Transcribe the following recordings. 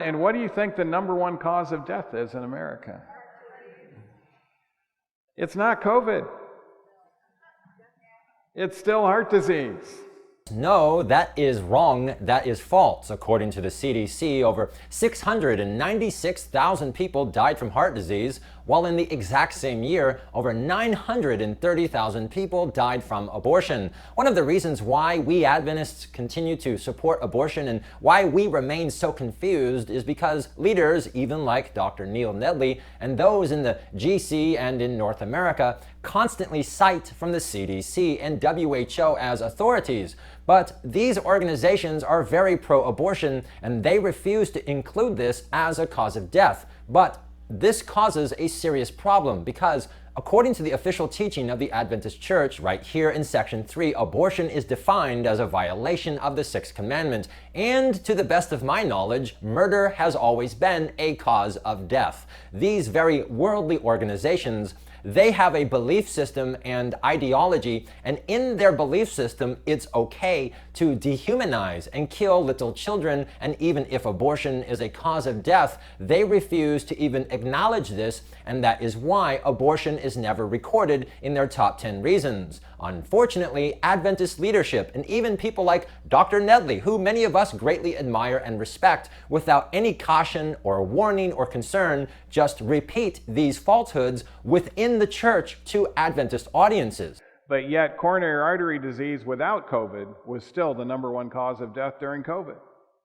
And what do you think the number one cause of death is in America? It's not COVID. It's still heart disease. No, that is wrong. That is false. According to the CDC, over 696,000 people died from heart disease, while in the exact same year, over 930,000 people died from abortion. One of the reasons why we Adventists continue to support abortion and why we remain so confused is because leaders, even like Dr. Neil Nedley and those in the GC and in North America, constantly cite from the CDC and WHO as authorities. But these organizations are very pro-abortion and they refuse to include this as a cause of death. But this causes a serious problem because according to the official teaching of the Adventist Church, right here in Section 3, abortion is defined as a violation of the Sixth Commandment. And to the best of my knowledge, murder has always been a cause of death. These very worldly organizations, they have a belief system and ideology, and in their belief system, it's okay to dehumanize and kill little children, and even if abortion is a cause of death, they refuse to even acknowledge this, and that is why abortion is never recorded in their top 10 reasons. Unfortunately, Adventist leadership, and even people like Dr. Nedley, who many of us greatly admire and respect, without any caution or warning or concern, just repeat these falsehoods within the church to Adventist audiences. But yet coronary artery disease without COVID was still the number one cause of death during COVID.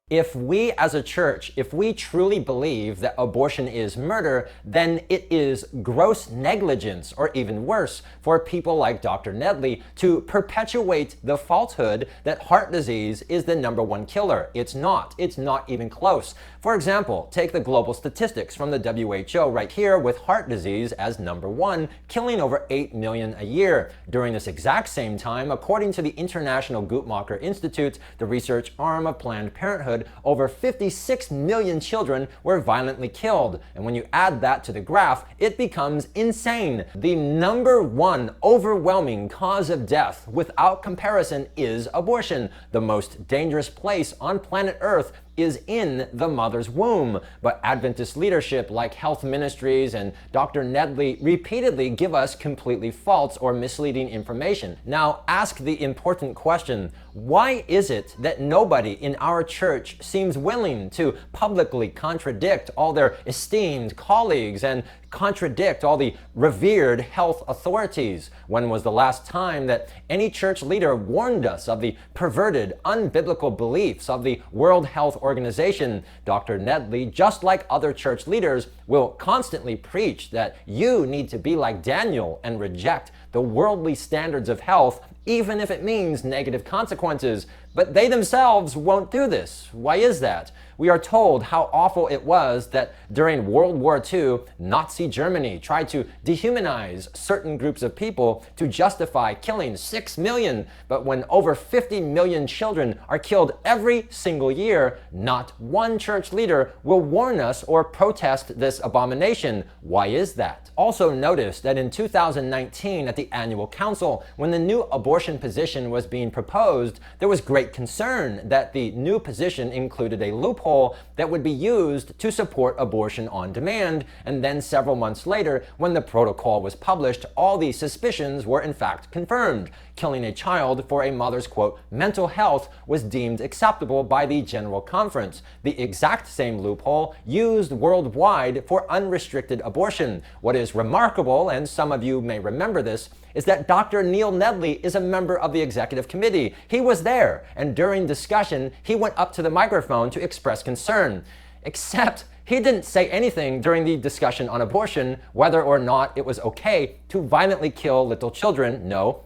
If we as a church, if we truly believe that abortion is murder, then it is gross negligence, or even worse, for people like Dr. Nedley to perpetuate the falsehood that heart disease is the number one killer. It's not. It's not even close. For example, take the global statistics from the WHO right here with heart disease as number one, killing over 8 million a year. During this exact same time, according to the International Guttmacher Institute, the research arm of Planned Parenthood, over 56 million children were violently killed. And when you add that to the graph, it becomes insane. The number one overwhelming cause of death, without comparison, is abortion. The most dangerous place on planet Earth is in the mother's womb. But Adventist leadership like health ministries and Dr. Nedley repeatedly give us completely false or misleading information. Now ask the important question, why is it that nobody in our church seems willing to publicly contradict all their esteemed colleagues and contradict all the revered health authorities? When was the last time that any church leader warned us of the perverted, unbiblical beliefs of the World Health Organization? Dr. Nedley, just like other church leaders, will constantly preach that you need to be like Daniel and reject the worldly standards of health, even if it means negative consequences. But they themselves won't do this. Why is that? We are told how awful it was that during World War II, Nazi Germany tried to dehumanize certain groups of people to justify killing 6 million. But when over 50 million children are killed every single year, not one church leader will warn us or protest this abomination. Why is that? Also notice that in 2019 at the annual council, when the new abortion position was being proposed, there was great concern that the new position included a loophole that would be used to support abortion on demand. And then several months later, when the protocol was published, all these suspicions were in fact confirmed. Killing a child for a mother's, quote, mental health was deemed acceptable by the General Conference. The exact same loophole used worldwide for unrestricted abortion. What is remarkable, and some of you may remember this, is that Dr. Neil Nedley is a member of the executive committee. He was there, and during discussion, he went up to the microphone to express concern. Except he didn't say anything during the discussion on abortion, whether or not it was okay to violently kill little children. No.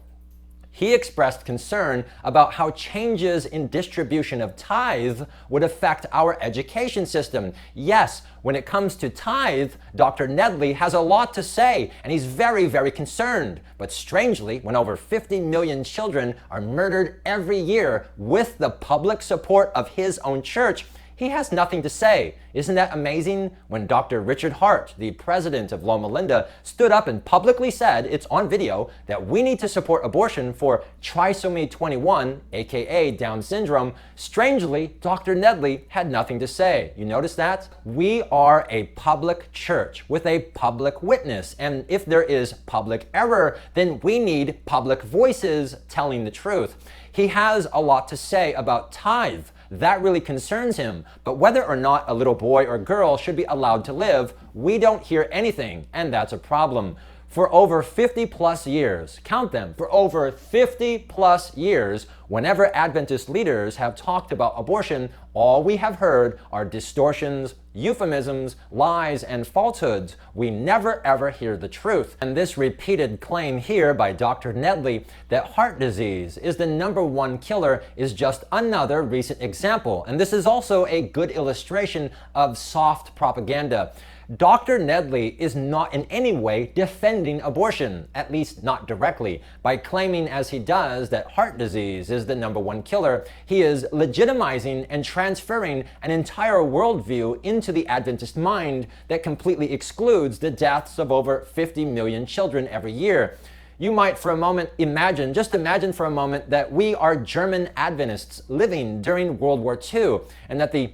He expressed concern about how changes in distribution of tithe would affect our education system. Yes, when it comes to tithe, Dr. Nedley has a lot to say, and he's very, very concerned. But strangely, when over 50 million children are murdered every year with the public support of his own church, he has nothing to say. Isn't that amazing? When Dr. Richard Hart, the president of Loma Linda, stood up and publicly said, it's on video, that we need to support abortion for trisomy 21, aka Down syndrome, strangely, Dr. Nedley had nothing to say. You notice that? We are a public church with a public witness, and if there is public error, then we need public voices telling the truth. He has a lot to say about tithe. That really concerns him. But whether or not a little boy or girl should be allowed to live, we don't hear anything, and that's a problem. For over 50 plus years, count them, for over 50 plus years, whenever Adventist leaders have talked about abortion, all we have heard are distortions, euphemisms, lies, and falsehoods. We never ever hear the truth. And this repeated claim here by Dr. Nedley that heart disease is the #1 killer is just another recent example. And this is also a good illustration of soft propaganda. Dr. Nedley is not in any way defending abortion, at least not directly. By claiming as he does that heart disease is the #1 killer, he is legitimizing and transferring an entire worldview into the Adventist mind that completely excludes the deaths of over 50 million children every year. You might for a moment imagine, just imagine for a moment that we are German Adventists living during World War II, and that the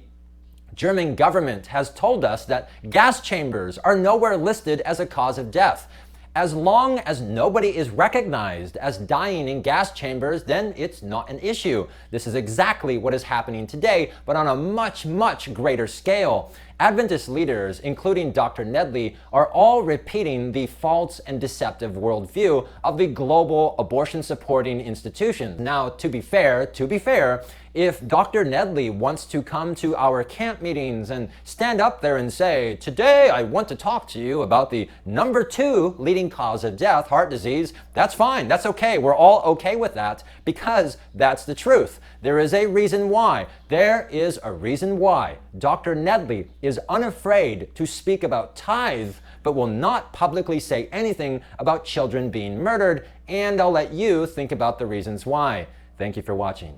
German government has told us that gas chambers are nowhere listed as a cause of death. As long as nobody is recognized as dying in gas chambers, then it's not an issue. This is exactly what is happening today, but on a much, much greater scale. Adventist leaders, including Dr. Nedley, are all repeating the false and deceptive worldview of the global abortion-supporting institutions. Now, to be fair, if Dr. Nedley wants to come to our camp meetings and stand up there and say, today I want to talk to you about the #2 leading cause of death, heart disease, that's fine, that's okay. We're all okay with that because that's the truth. There is a reason why. There is a reason why Dr. Nedley is unafraid to speak about tithe, but will not publicly say anything about children being murdered, and I'll let you think about the reasons why. Thank you for watching.